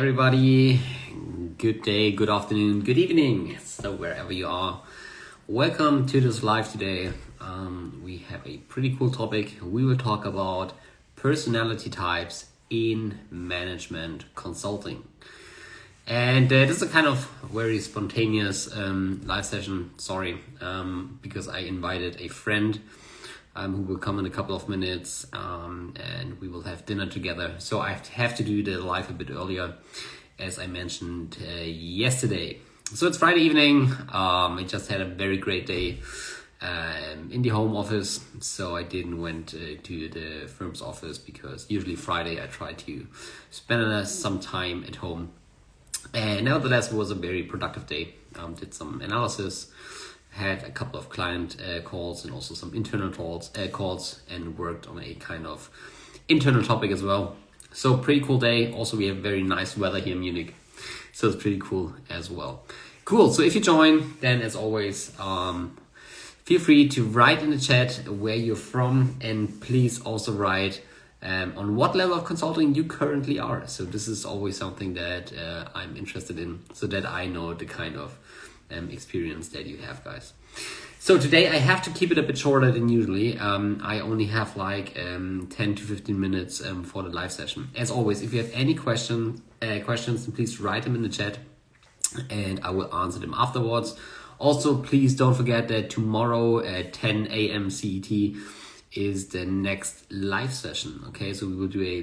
everybody. Good day, good afternoon, good evening. So wherever you are, welcome to this live today. We have a pretty cool topic. We will talk about personality types in management consulting. And this is a kind of very spontaneous live session. Because I invited a friend who will come in a couple of minutes and we will have dinner together. So I have to do the live a bit earlier, as I mentioned yesterday. So it's Friday evening. I just had a very great day in the home office. So I didn't went to the firm's office because usually Friday I try to spend some time at home. And nevertheless, it was a very productive day. Did some analysis, had a couple of client calls and also some internal calls and worked on a kind of internal topic as well. So pretty cool day. Also, we have very nice weather here in Munich. So it's pretty cool as well. Cool. So if you join, then as always, feel free to write in the chat where you're from, and please also write on what level of consulting you currently are. So this is always something that I'm interested in, so that I know the kind of experience that you have, guys. So today I have to keep it a bit shorter than usually. I only have like 10 to 15 minutes for the live session. As always, if you have any questions, please write them in the chat and I will answer them afterwards. Also, please don't forget that tomorrow at 10 a.m. CET is the next live session. Okay, so we will do a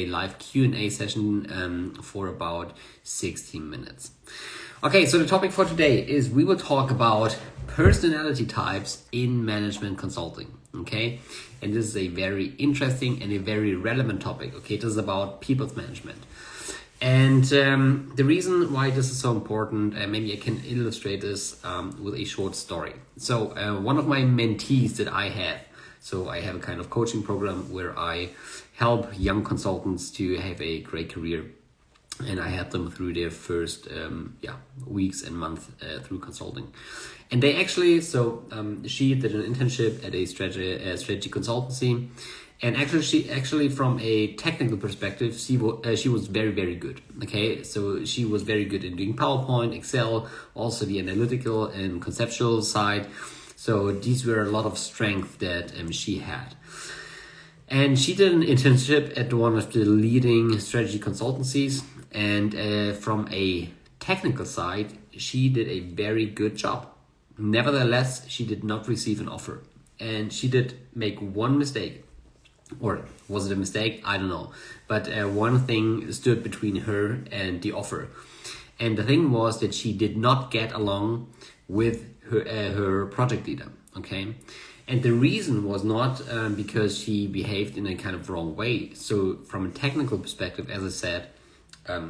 live Q&A session for about 16 minutes. Okay, so the topic for today is we will talk about personality types in management consulting. Okay, and this is a very interesting and a very relevant topic. Okay, this is about people's management. And the reason why this is so important, maybe I can illustrate this with a short story. So one of my mentees that I have, so I have a kind of coaching program where I help young consultants to have a great career. And I help them through their first weeks and months through consulting. And they actually, she did an internship at a strategy consultancy. And actually from a technical perspective, she was very, very good. Okay, so she was very good in doing PowerPoint, Excel, also the analytical and conceptual side. So these were a lot of strength that she had. And she did an internship at one of the leading strategy consultancies. And from a technical side, she did a very good job. Nevertheless, she did not receive an offer. And she did make one mistake. Or was it a mistake? I don't know. But one thing stood between her and the offer. And the thing was that she did not get along with her project leader. Okay. And the reason was not because she behaved in a kind of wrong way. So from a technical perspective, as I said,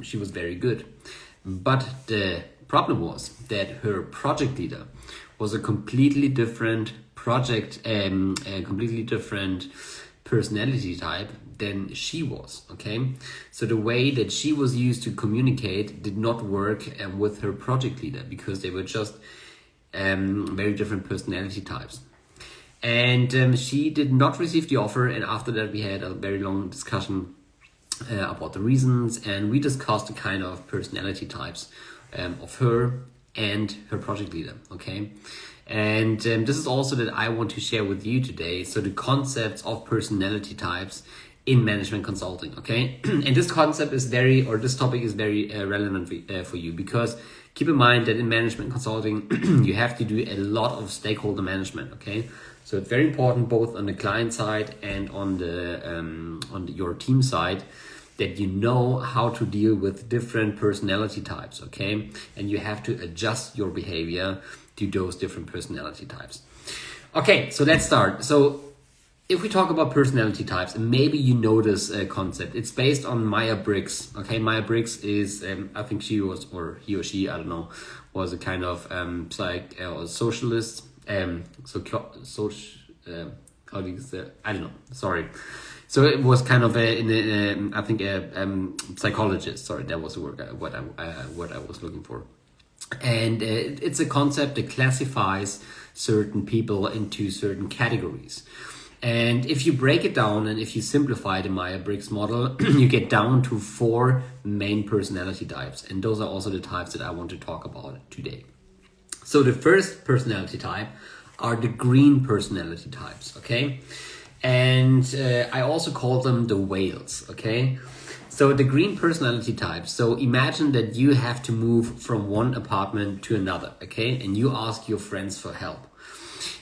she was very good. But the problem was that her project leader was a completely different a completely different personality type than she was. Okay, so the way that she was used to communicate did not work with her project leader because they were just very different personality types. And she did not receive the offer. And after that, we had a very long discussion about the reasons, and we discussed the kind of personality types of her and her project leader. Okay, and this is also that I want to share with you today. So the concepts of personality types in management consulting. Okay, and this topic is very relevant for you, because keep in mind that in management consulting you have to do a lot of stakeholder management. Okay, so it's very important both on the client side and on your team side that you know how to deal with different personality types. Okay, and you have to adjust your behavior to those different personality types. Okay, so let's start. So if we talk about personality types, and maybe you know this concept, it's based on Myers-Briggs. Okay, Myers-Briggs is, I think she was, or he or she, I don't know, was a kind of socialist. How do you say? I don't know. Sorry. So it was kind of a psychologist. Sorry, that was the word what I was looking for. And it's a concept that classifies certain people into certain categories. And if you break it down and if you simplify the Myers-Briggs model, you get down to 4 main personality types. And those are also the types that I want to talk about today. So the first personality type are the green personality types, okay? And I also call them the whales, okay? So the green personality types. So imagine that you have to move from one apartment to another, okay? And you ask your friends for help.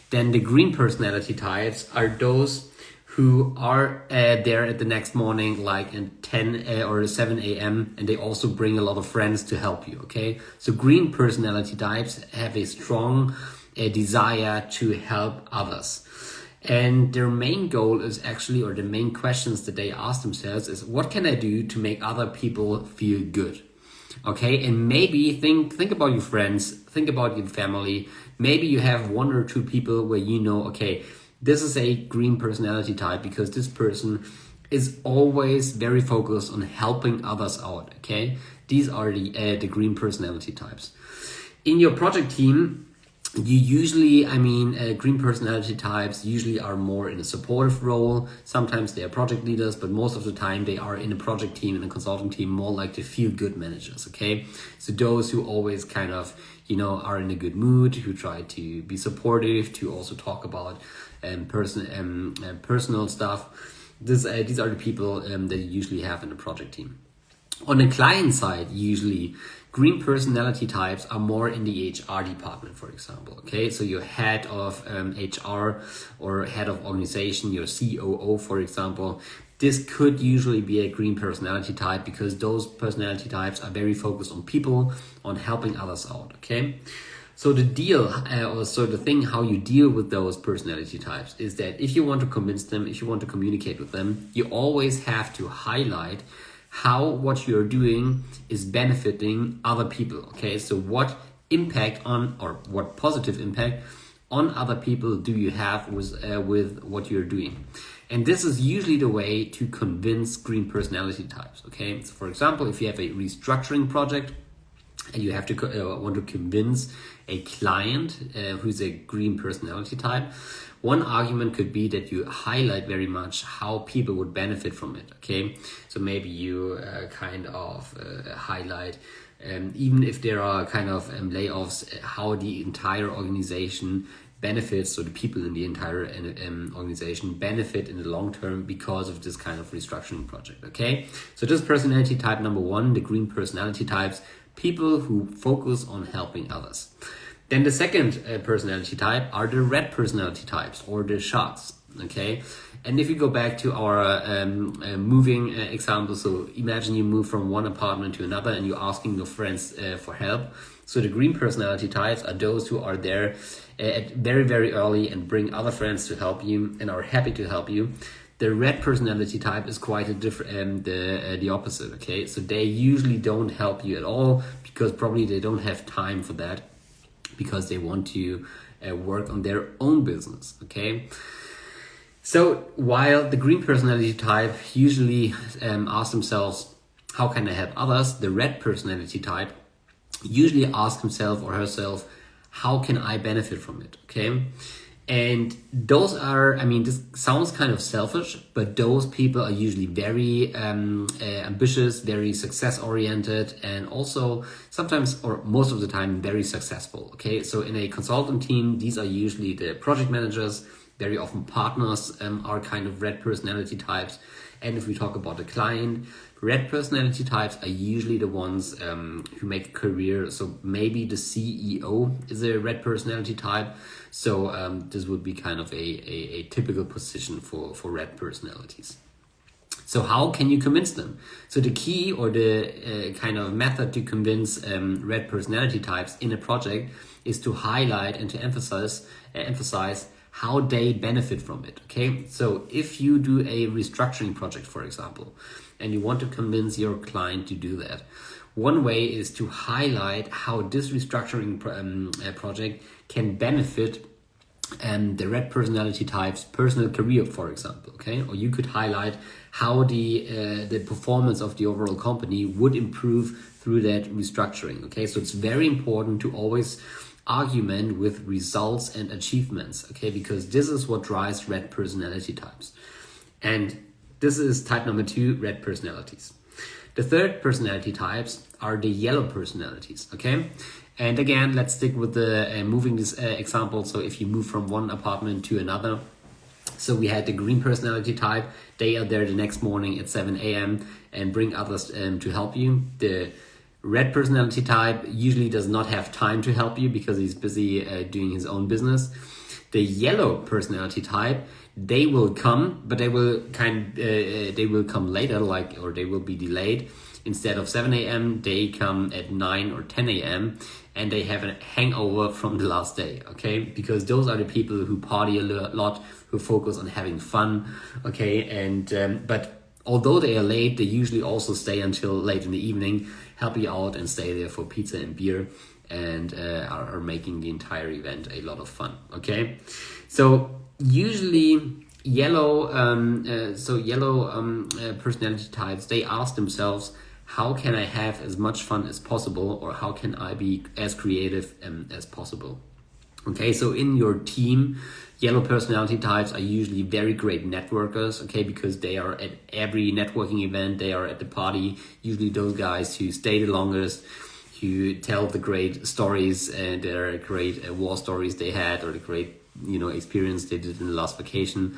Then the green personality types are those who are there at the next morning, like at 10 or 7 a.m. and they also bring a lot of friends to help you, okay? So green personality types have a strong desire to help others. And their main goal is actually, or the main questions that they ask themselves is, what can I do to make other people feel good? Okay, and maybe think about your friends, think about your family. Maybe you have 1 or 2 people where you know, okay, this is a green personality type because this person is always very focused on helping others out, okay? These are the green personality types. In your project team, you usually, green personality types usually are more in a supportive role. Sometimes they are project leaders, but most of the time they are in a project team, in a consulting team, more like the feel-good managers, okay? So those who always kind of, are in a good mood, who try to be supportive, to also talk about personal stuff. These are the people that you usually have in a project team. On the client side, usually green personality types are more in the HR department, for example. Okay, so your head of HR or head of organization, your COO, for example, this could usually be a green personality type because those personality types are very focused on people, on helping others out. Okay. So the the thing how you deal with those personality types is that if you want to convince them, if you want to communicate with them, you always have to highlight how what you're doing is benefiting other people, okay? So what impact on, or what positive impact on other people do you have with what you're doing? And this is usually the way to convince green personality types, okay? So for example, if you have a restructuring project and you have to want to convince a client who's a green personality type, one argument could be that you highlight very much how people would benefit from it, okay? So maybe you highlight, even if there are kind of layoffs, how the entire organization benefits, so the people in the entire organization benefit in the long term because of this kind of restructuring project, okay? So this personality type number 1, the green personality types, people who focus on helping others. Then the second personality type are the red personality types, or the sharks, okay? And if you go back to our moving example, so imagine you move from one apartment to another and you're asking your friends for help. So the green personality types are those who are there at very, very early and bring other friends to help you and are happy to help you. The red personality type is quite a different, the opposite, okay? So they usually don't help you at all because probably they don't have time for that, because they want to work on their own business, okay? So while the green personality type usually asks themselves, how can I help others? The red personality type usually asks himself or herself, how can I benefit from it, okay? And those are, this sounds kind of selfish, but those people are usually very ambitious, very success oriented, and also sometimes, or most of the time, very successful. Okay, so in a consultant team, these are usually the project managers. Very often partners are kind of red personality types. And if we talk about the client, red personality types are usually the ones who make a career. So maybe the CEO is a red personality type. So this would be kind of a typical position for red personalities. So how can you convince them? So the key, or the kind of method to convince red personality types in a project is to highlight and to emphasize how they benefit from it, okay? So if you do a restructuring project, for example, and you want to convince your client to do that, one way is to highlight how this restructuring project can benefit the red personality type's personal career, for example, okay? Or you could highlight how the performance of the overall company would improve through that restructuring, okay? So it's very important to always argument with results and achievements, okay? Because this is what drives red personality types. And this is type number 2, red personalities. The third personality types are the yellow personalities, okay? And again, let's stick with the moving this example. So if you move from one apartment to another, so we had the green personality type. They are there the next morning at 7 a.m. and bring others to help you. The red personality type usually does not have time to help you because he's busy doing his own business. The yellow personality type, they will come, but they will come later, or they will be delayed. Instead of 7 a.m., they come at 9 or 10 a.m. and they have a hangover from the last day, okay? Because those are the people who party a lot, who focus on having fun, okay? And but although they are late, they usually also stay until late in the evening, help you out and stay there for pizza and beer, and are making the entire event a lot of fun, okay? So usually yellow personality types, they ask themselves, how can I have as much fun as possible, or how can I be as creative as possible? Okay, so in your team, yellow personality types are usually very great networkers, okay, because they are at every networking event, they are at the party, usually those guys who stay the longest, who tell the great stories, and their great war stories they had, or the great experience they did in the last vacation.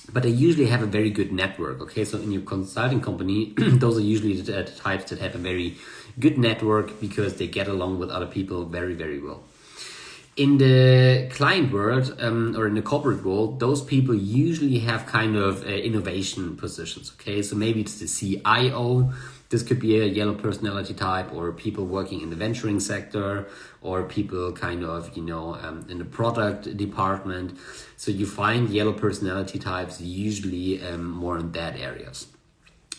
But they usually have a very good network, okay? So in your consulting company, those are usually the types that have a very good network because they get along with other people very, very well. In the client world or in the corporate world, those people usually have kind of innovation positions, okay? So maybe it's the CIO. This could be a yellow personality type, or people working in the venturing sector, or people kind of, in the product department. So you find yellow personality types usually more in that areas.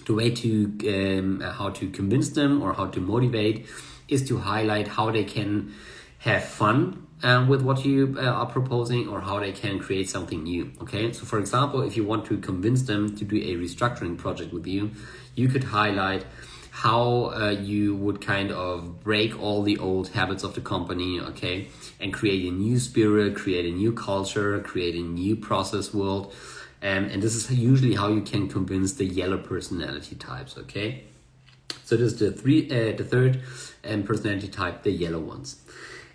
The way to how to convince them or how to motivate is to highlight how they can have fun with what you are proposing, or how they can create something new, okay? So for example, if you want to convince them to do a restructuring project with you, you could highlight how you would kind of break all the old habits of the company, okay, and create a new spirit, create a new culture, create a new process world. And this is usually how you can convince the yellow personality types, okay? So this is the third personality type, the yellow ones.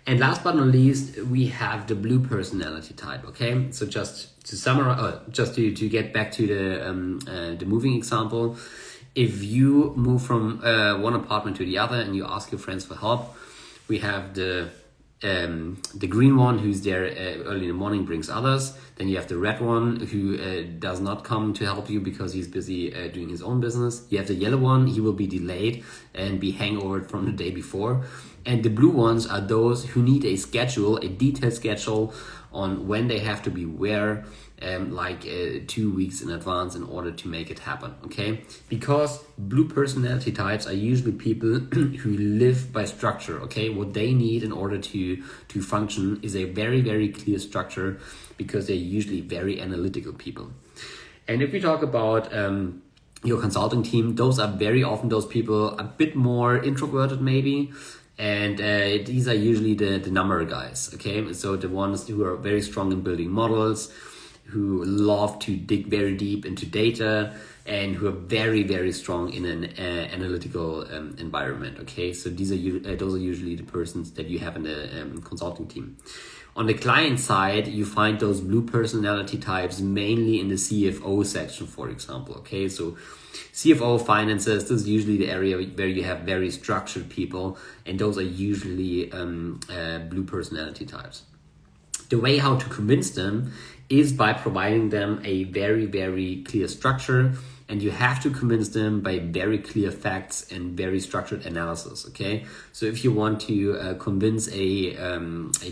And last but not least, we have the blue personality type, okay? So just to summarize, just to get back to the moving example, if you move from one apartment to the other and you ask your friends for help, we have the green one who's there early in the morning, brings others. Then you have the red one who does not come to help you because he's busy doing his own business. You have the yellow one, he will be delayed and be hangovered from the day before. And the blue ones are those who need a schedule, a detailed schedule on when they have to be where, 2 weeks in advance in order to make it happen, okay? Because blue personality types are usually people who live by structure, okay? What they need in order to function is a very, very clear structure, because they're usually very analytical people. And if we talk about your consulting team, those are very often those people a bit more introverted maybe, and these are usually the number guys, okay? So the ones who are very strong in building models, who love to dig very deep into data, and who are very, very strong in an analytical environment, okay? So those are usually the persons that you have in the consulting team. On the client side, you find those blue personality types mainly in the CFO section, for example, okay? So CFO, finances, this is usually the area where you have very structured people, and those are usually blue personality types. The way how to convince them is by providing them a very, very clear structure, and you have to convince them by very clear facts and very structured analysis, okay? So if you want to convince a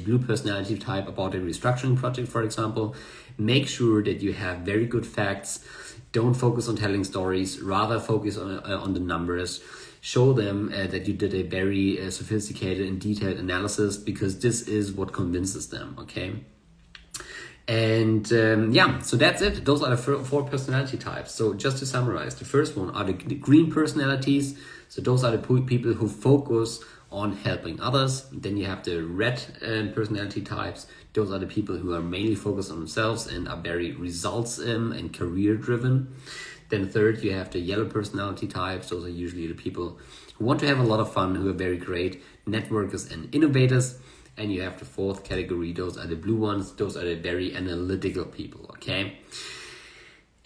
blue personality type about a restructuring project, for example, make sure that you have very good facts. Don't focus on telling stories, rather focus on the numbers. Show them that you did a very sophisticated and detailed analysis, because this is what convinces them, okay? And so that's it. Those are the four personality types. So just to summarize, the first one are the green personalities. So those are the people who focus on helping others. Then you have the red personality types. Those are the people who are mainly focused on themselves and are very results and career driven. Then third, you have the yellow personality types. Those are usually the people who want to have a lot of fun, who are very great networkers and innovators. And you have the fourth category. Those are the blue ones. Those are the very analytical people, okay?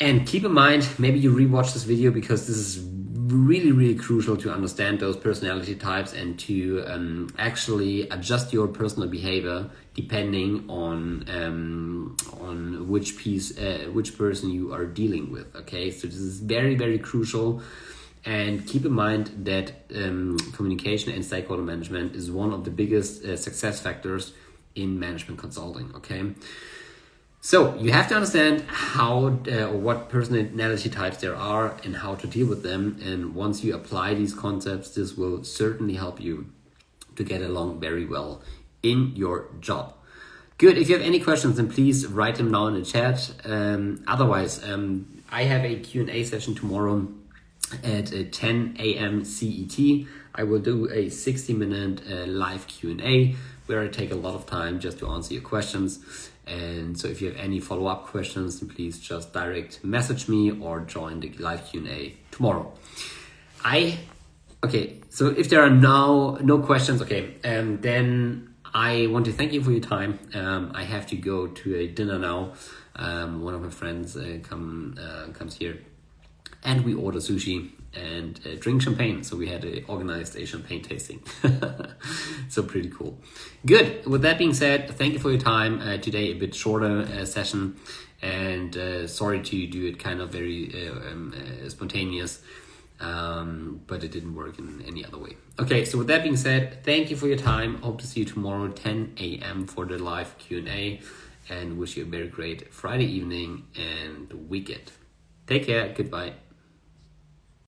And keep in mind, maybe you rewatch this video because this is really, really crucial to understand those personality types and to actually adjust your personal behavior depending on which person you are dealing with. Okay, so this is very, very crucial. And keep in mind that communication and stakeholder management is one of the biggest success factors in management consulting. Okay. So you have to understand how what personality types there are and how to deal with them. And once you apply these concepts, this will certainly help you to get along very well in your job. Good. If you have any questions, then please write them down in the chat. Otherwise, I have a Q&A session tomorrow at 10 a.m. CET. I will do a 60-minute live Q&A where I take a lot of time just to answer your questions. And so if you have any follow-up questions, then please just direct message me or join the live Q&A tomorrow. Okay, so if there are no questions, then I want to thank you for your time. I have to go to a dinner now. One of my friends comes here, and we order sushi and drink champagne. So we had organized a champagne tasting. So pretty cool. Good. With that being said, thank you for your time. Today a bit shorter session, and sorry to do it kind of very spontaneous, but it didn't work in any other way. Okay, so with that being said, thank you for your time. Hope to see you tomorrow 10 a.m. for the live Q&A, and wish you a very great Friday evening and weekend. Take care. Goodbye.